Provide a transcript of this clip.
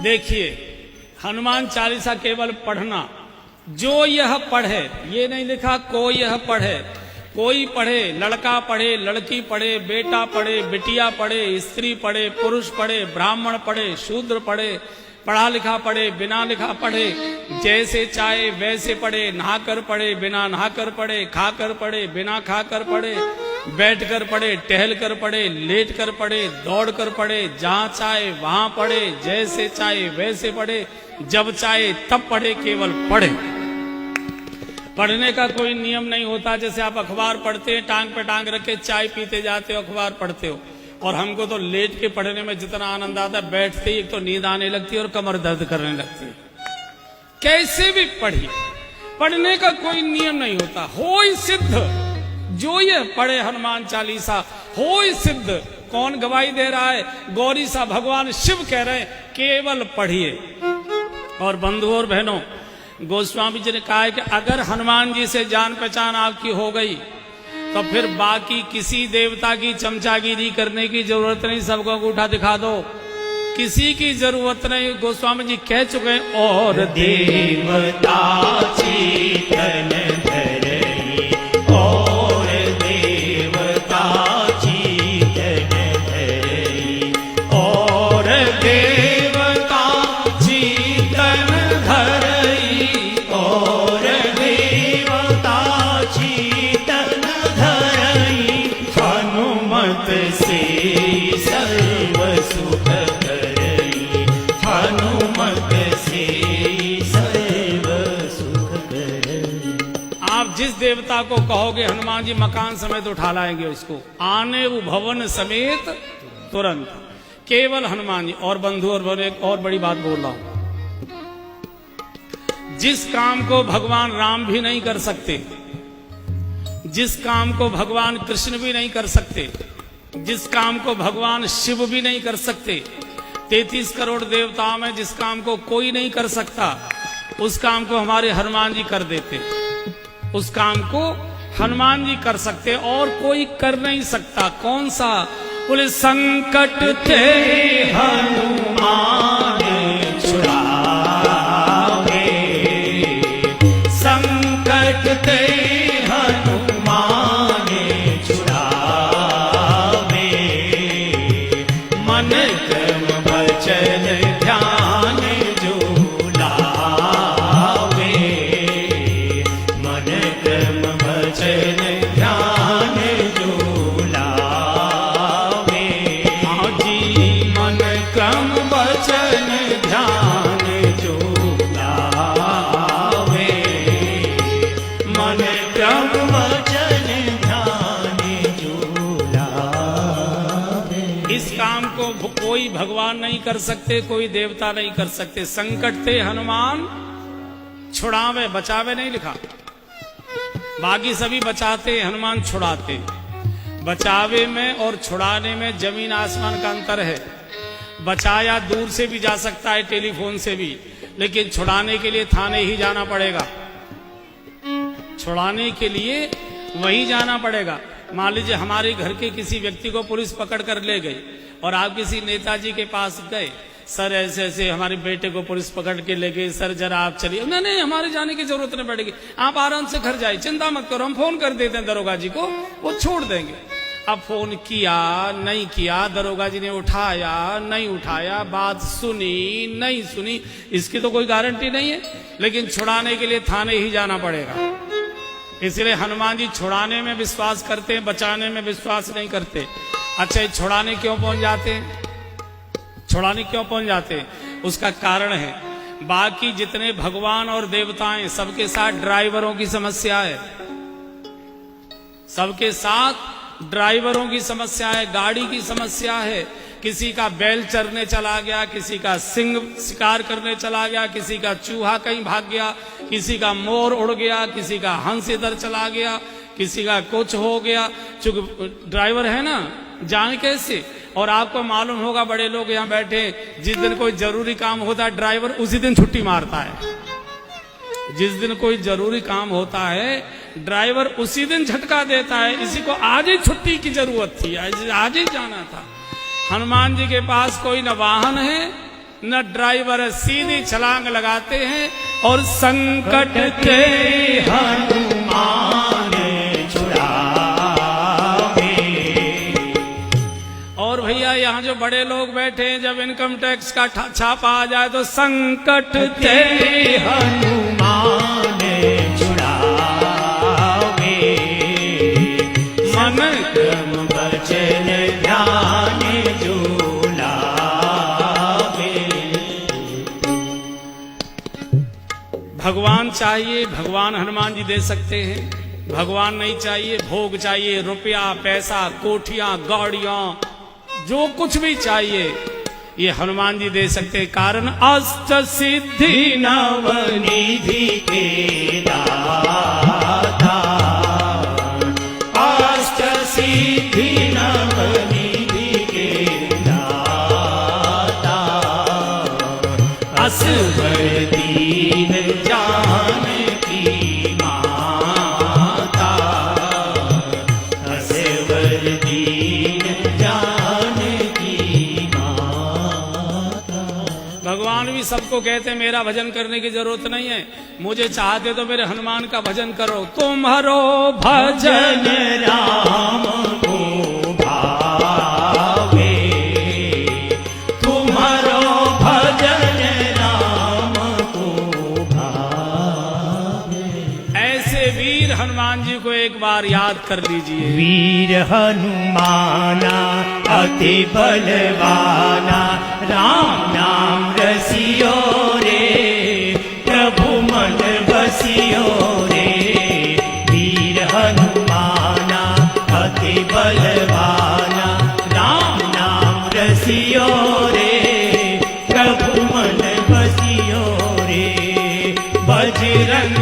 देखिए, हनुमान चालीसा केवल पढ़ना, जो यह पढ़े, ये नहीं लिखा को यह पढ़े, कोई पढ़े, लड़का पढ़े, लड़की पढ़े, बेटा पढ़े, बिटिया पढ़े, स्त्री पढ़े, पुरुष पढ़े, ब्राह्मण पढ़े, शूद्र पढ़े, पढ़ा लिखा पढ़े, बिना लिखा पढ़े, जैसे चाहे वैसे पढ़े, नहाकर पढ़े, बिना नहाकर पढ़े, खाकर पढ़े, बिना खाकर पढ़े, बैठ कर पढ़े, टहल कर पढ़े, लेट कर पढ़े, दौड़ कर पढ़े, जहां चाहे वहां पढ़े, जैसे चाहे वैसे पढ़े, जब चाहे तब पढ़े, केवल पढ़े। पढ़ने का कोई नियम नहीं होता। जैसे आप अखबार पढ़ते हैं, टांग पे टांग रख के चाय पीते जाते हो, अखबार पढ़ते हो, और हमको तो लेट के पढ़ने में जितना आनंद आता है, बैठते ही एक तो नींद आने लगती है और कमर दर्द करने लगती है। कैसे भी पढ़िए, पढ़ने का कोई नियम नहीं होता। होय सिद्ध, जो ये पढ़े हनुमान चालीसा होय सिद्ध। कौन गवाही दे रहा है? गौरी सा भगवान शिव कह रहे हैं, केवल पढ़िए। और बंधुओं और बहनों, गोस्वामी जी ने कहा है कि अगर हनुमान जी से जान पहचान आपकी हो गई तो फिर बाकी किसी देवता की चमचागिरी करने की जरूरत नहीं, सबको अंगूठा दिखा दो, किसी की जरूरत नहीं। गोस्वामी जी कह चुके हैं, और देवता चेतन धरई, और देवता चेतन धरई, और देवता चेतन धरई, और देवता चेतन धरई, हनुमत से सर्व सुख करई, हनुमत से सर्व सुख करई। आप जिस देवता को कहोगे हनुमान जी मकान समेत उठा लाएंगे उसको, आने वो भवन समेत तुरंत, केवल हनुमान जी। और बंधु और एक और बड़ी बात बोल रहा हूं, जिस काम को भगवान राम भी नहीं कर सकते, जिस काम को भगवान कृष्ण भी नहीं कर सकते, जिस काम को भगवान शिव भी नहीं कर सकते, 33 करोड़ देवताओं में जिस काम को कोई नहीं कर सकता, उस काम को हमारे हनुमान जी कर देते। उस काम को हनुमान जी कर सकते और कोई कर नहीं सकता। कौन सा? बोले संकट थे हनुमान छुड़ावे, संकट ते हनुमान छुड़ावे, मन क्रम वचन ध्यान जो लावे, मन क्रम वचन ध्यान जो लावे, हाँ जी, मन क्रम वचन ध्यान जो लावे, मन क्रम वचन ध्यान जो लावे। इस काम को कोई भगवान नहीं कर सकते, कोई देवता नहीं कर सकते। संकट थे हनुमान छुड़ावे, बचावे नहीं लिखा। बाकी सभी बचाते, हनुमान छुड़ाते। बचावे में और छुड़ाने में जमीन आसमान का अंतर है। बचाया दूर से भी जा सकता है, टेलीफोन से भी, लेकिन छुड़ाने के लिए थाने ही जाना पड़ेगा। छुड़ाने के लिए वहीं जाना पड़ेगा। मान लीजिए हमारे घर के किसी व्यक्ति को पुलिस पकड़ कर ले गई और आप किसी नेताजी के पास गए, सर ऐसे ऐसे हमारे बेटे को पुलिस पकड़ के ले गई, सर जरा आप चलिए। नहीं नहीं, हमारे जाने की जरूरत नहीं पड़ेगी, आप आराम से घर जाइए, चिंता मत करो, हम फोन कर देते हैं दरोगा जी को, वो छोड़ देंगे। अब फोन किया नहीं किया, दरोगा जी ने उठाया नहीं उठाया, बात सुनी नहीं सुनी, इसकी तो कोई गारंटी नहीं है। लेकिन छुड़ाने के लिए थाने ही जाना पड़ेगा। इसलिए हनुमान जी छुड़ाने में विश्वास करते हैं, बचाने में विश्वास नहीं करते। अच्छा, ये छुड़ाने क्यों पहुंच जाते हैं? छुड़ाने क्यों पहुंच जाते हैं? उसका कारण है, बाकी जितने भगवान और देवताएं सबके साथ ड्राइवरों की समस्या है। सबके साथ ड्राइवरों की समस्या है, गाड़ी की समस्या है। किसी का बैल चरने चला गया, किसी का सिंह शिकार करने चला गया, किसी का चूहा कहीं भाग गया, किसी का मोर उड़ गया, किसी का हंस इधर चला गया, किसी का कुछ हो गया। चूंकि ड्राइवर है ना, जाने कैसे। और आपको मालूम होगा, बड़े लोग यहाँ बैठे, जिस दिन कोई जरूरी काम होता है ड्राइवर उसी दिन छुट्टी मारता है। जिस दिन कोई जरूरी काम होता है ड्राइवर उसी दिन झटका देता है, इसी को आज ही छुट्टी की जरूरत थी, आज ही जाना था। हनुमान जी के पास कोई न वाहन है न ड्राइवर है, सीधी छलांग लगाते हैं और संकट के हनुमान छुड़ावे। और भैया यहाँ जो बड़े लोग बैठे हैं, जब इनकम टैक्स का छापा आ जाए तो संकट ते हनुमान छुड़ावे। मन क्रम वचन ध्यान जो लावे। भगवान चाहिए, भगवान हनुमान जी दे सकते हैं। भगवान नहीं चाहिए, भोग चाहिए, रुपया पैसा कोठियां गाड़ियां जो कुछ भी चाहिए ये हनुमान जी दे सकते हैं। कारण अष्ट सिद्धि नवनिधि के दाता। अष्ट सिद्धि नवनिधि के दाता। असवर दीन जानकी माता। असवर दीन जानकी माता। भगवान भी सबको कहते हैं मेरा भजन करने की जरूरत नहीं है, मुझे चाहते तो मेरे हनुमान का भजन करो। तुम्हारो भजन भजन राम को भावे। तुम्हारो भजन राम को भावे। ऐसे वीर हनुमान जी को एक बार याद कर लीजिए। वीर हनुमाना अति बलवाना। राम नाम रसियो रे प्रभु मन बसियो रे। वीर हनुमाना अति बलवाना। राम नाम रसियो रे प्रभु मन बसियो रे। बजरंग